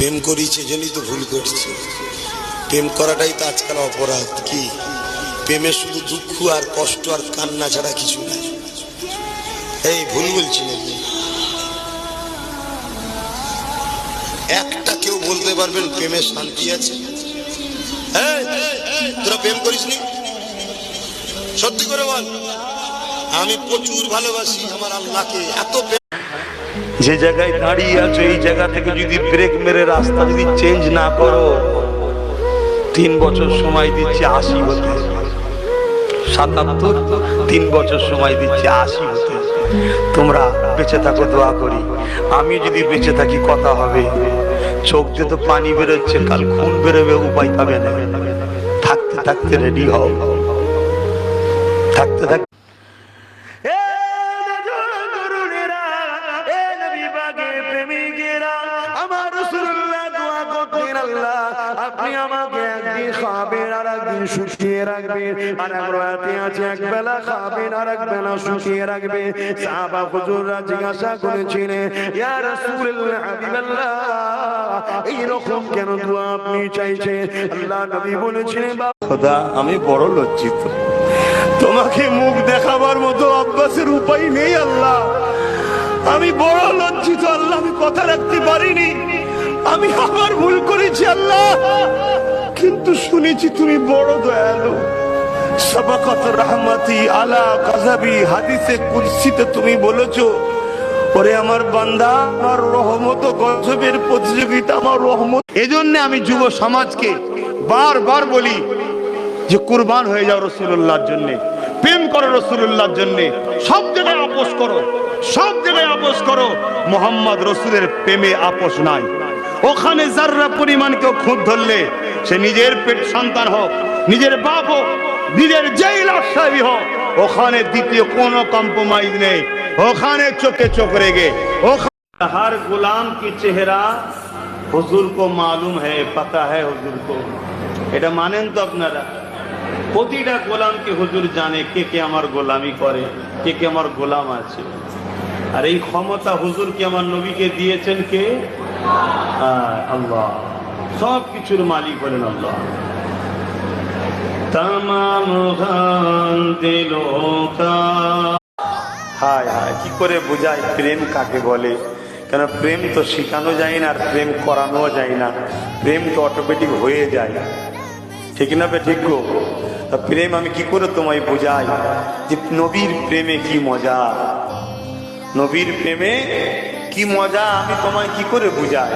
প্রেম করি সেজন্যই তো ভুল করছি। প্রেম করাটাই তো আজকাল অপরাধ। কি প্রেমে শুধু দুঃখ আর কষ্ট আর কান্না ছাড়া কিছু নাই। এই ভুল বলছি নাকি? একটা কেউ বলতে পারবেন প্রেমে শান্তি আছে? তোরা প্রেম করিসনি? সত্যি করে বল। আমি প্রচুর ভালোবাসি আমার আল্লাহকে, এত যে জায়গায় দাঁড়িয়ে আছো এই জায়গা থেকে যদি ব্রেক মেরে রাস্তা যদি চেঞ্জ না করো, 3 বছর সময় দিচ্ছে 80 হতে, 77, 3 বছর সময় দিচ্ছে 80 হতে। তোমরা বেঁচে থাকো, দোয়া করি। আমি যদি বেঁচে থাকি কথা হবে। চোখ দিয়ে তো পানি বেরোচ্ছে, কাল খুন বেরোবে, উপায় পাবে না। থাকতে থাকতে রেডি হও, থাকতে থাকতে। আপনি আমাকে একদিন খাবেন আর একদিন শুকিয়ে রাখবেন, আর এক রাতে আছে এক বেলা খাবেন আর এক বেলা শুকিয়ে রাখবেন। সাহাবা হুজুররা জিজ্ঞাসা করেছিলেন, ইয়া রাসূলুল্লাহ হাবিবাল্লাহ, এই রকম কেন দোয়া আপনি চাইছেন? আল্লাহ নবী বলেছিলেন, খোদা আমি বড় লজ্জিত, তোমাকে মুখ দেখাবার মতো আব্বাসের উপায় নেই আল্লাহ। আমি বড় লজ্জিত আল্লাহ, আমি কথা রাখতে পারিনি, আমি আবার ভুল করেছি আল্লাহ। কিন্তু শুনেছি তুমি বড় দয়ালু, সাবাকাত রাহমাতি আলা গাযাবি, হাদিসে কুদসিতে তুমি বলেছো, ওরে আমার বান্দা, আমার রহমত ও গজবের প্রতিযোগিতা আমার রহমত। এজন্য আমি যুব সমাজকে বারবার বলি যে কুরবান হয়ে যাও রাসূলুল্লাহর জন্য, প্রেম করো রাসূলুল্লাহর জন্য, সব জায়গায় আপোষ করো, সব জায়গায় আপোষ করো। মুহাম্মদ রাসূলের প্রেমে আপোষ নাই। ওখানে যাররা পরিমাণ কেউ খুঁত ধরলে, সে নিজের পেট সন্তান হোক, নিজের বাপ হোক, নিজের যেই লাশাবি হোক, ওখানে দ্বিতীয় কোনো কম্প্রোমাইজ নেই। ওখানে চোখে চোখ রেগে। हर गुलाम की चेहरा हुजूर को मालूम है, पता है हुजूर को। এটা মানেন তো আপনারা? প্রতিটা গোলামকে হুজুর জানে কে কে আমার গোলামি করে, কে কে আমার গোলাম আছে। আর এই ক্ষমতা হুজুর কি আমার নবীকে দিয়েছেন কে? আল্লাহ। সব কিছুর মালিক হলেন আল্লাহ। তামাম গান দিলো কা। হায় হায়, কি করে বোঝায় প্রেম কাকে বলে? কেন প্রেম তো শেখানো যায় না, আর প্রেম করানো যায় না, প্রেম তো অটোমেটিক হয়ে যায়। ঠিক না বে? ঠিক গো। প্রেম আমি কি করে তোমায় বোঝাই যে নবীর প্রেমে কি মজা, নবীর প্রেমে কি মজা, আমি তোমায় কি করে বুঝাই?